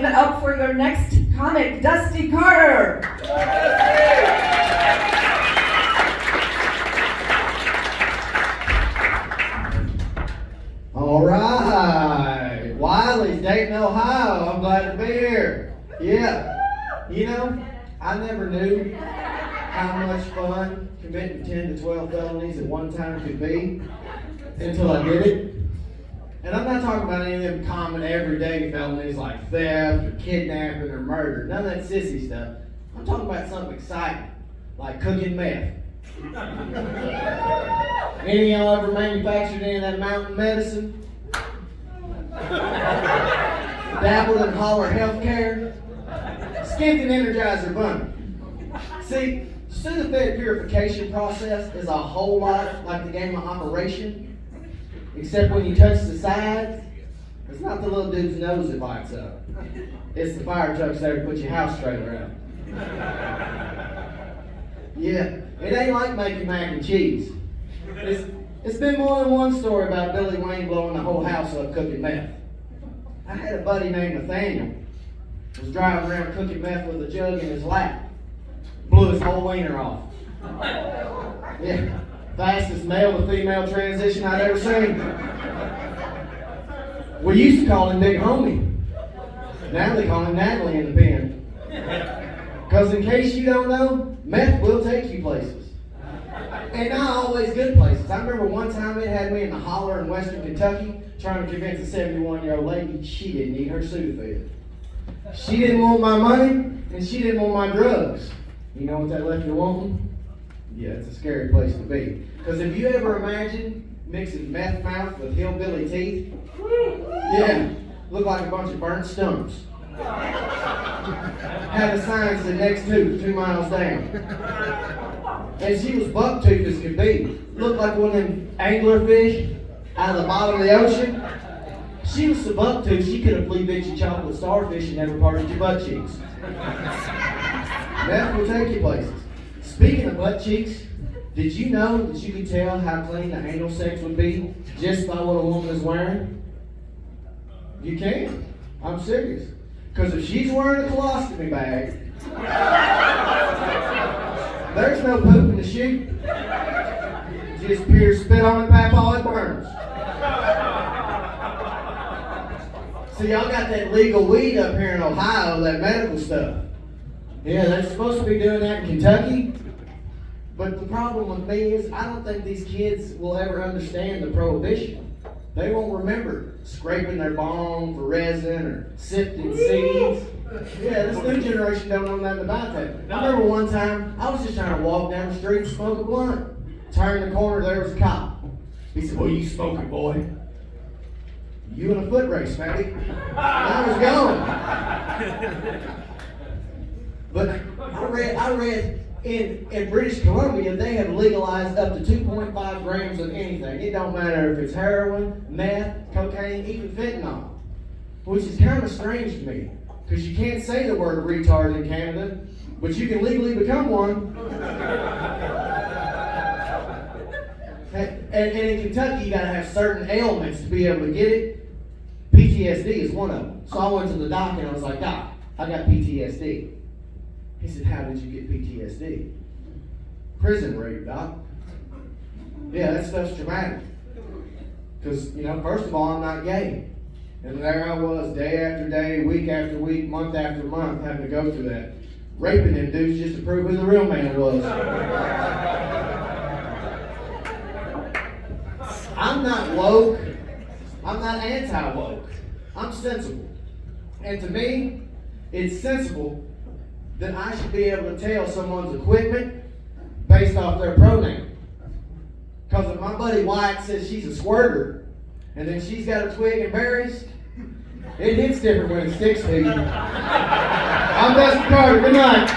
it up for your next comic, Dusty Carter. All right, Wileys, Dayton, Ohio. I'm glad to be here. Yeah, you know, I never knew how much fun committing 10 to 12 felonies at one time could be until I did it. And I'm not talking about any of them common everyday felonies like theft or kidnapping or murder. None of that sissy stuff. I'm talking about something exciting, like cooking meth. Any of y'all ever manufactured any of that mountain medicine? Dabbled in holler healthcare? Skipped an Energizer bunny. See, the Sudafed purification process is a whole lot like the game of Operation, except when you touch the sides, it's not the little dude's nose that lights up. It's the fire trucks there to put your house trailer out. Yeah, it ain't like making mac and cheese. It's been more than one story about Billy Wayne blowing the whole house up cooking meth. I had a buddy named Nathaniel. Was driving around cooking meth with a jug in his lap. Blew his whole wiener off. Yeah, fastest male to female transition I'd ever seen. We used to call him Big Homie. Now they call him Natalie in the pen. Because in case you don't know, meth will take you places. And not always good places. I remember one time it had me in the holler in western Kentucky trying to convince a 71-year-old lady she didn't need her Sudafed. She didn't want my money, and she didn't want my drugs. You know what that left you wanting? Yeah, it's a scary place to be. Because if you ever imagine mixing meth mouth with hillbilly teeth, yeah, look like a bunch of burnt stumps. Had a sign said next to 2 miles down. And she was buck-toothed as could be. Looked like one of them anglerfish out of the bottom of the ocean. She was so buck-toothed she could have flea bit you chocolate starfish and never parted your butt cheeks. Meth will take you places. Speaking of butt cheeks, did you know that you could tell how clean the anal sex would be just by what a woman is wearing? You can. I'm serious. Because if she's wearing a colostomy bag, there's no poop in the chute. Just pure spit on it, papa, it burns. So y'all got that legal weed up here in Ohio, that medical stuff. Yeah, they're supposed to be doing that in Kentucky. But the problem with me is I don't think these kids will ever understand the prohibition. They won't remember scraping their bong for resin or sifting seeds. Yeah, this new generation don't know nothing about that. I remember one time, I was just trying to walk down the street and smoke a blunt. Turned the corner, there was a cop. He said, "What are you smoking, boy?" "You in a foot race, Matty." And I was gone. But I read in British Columbia, they have legalized up to 2.5 grams of anything. It don't matter if it's heroin, meth, cocaine, even fentanyl. Which is kind of strange to me, because you can't say the word retard in Canada, but you can legally become one. And in Kentucky, you gotta have certain ailments to be able to get it. PTSD is one of them. So I went to the doc and I was like, "Doc, I got PTSD." He said, "How did you get PTSD?" "Prison rape, Doc." Yeah, that stuff's traumatic. Because, first of all, I'm not gay. And there I was, day after day, week after week, month after month, having to go through that. Raping them dudes just to prove who the real man was. I'm not woke. I'm not anti-woke. I'm sensible. And to me, it's sensible that I should be able to tell someone's equipment based off their pronoun. Because if my buddy Wyatt says she's a squirter, and then she's got a twig and berries, it hits different when it sticks to you. I'm Dusty Carter. Good night.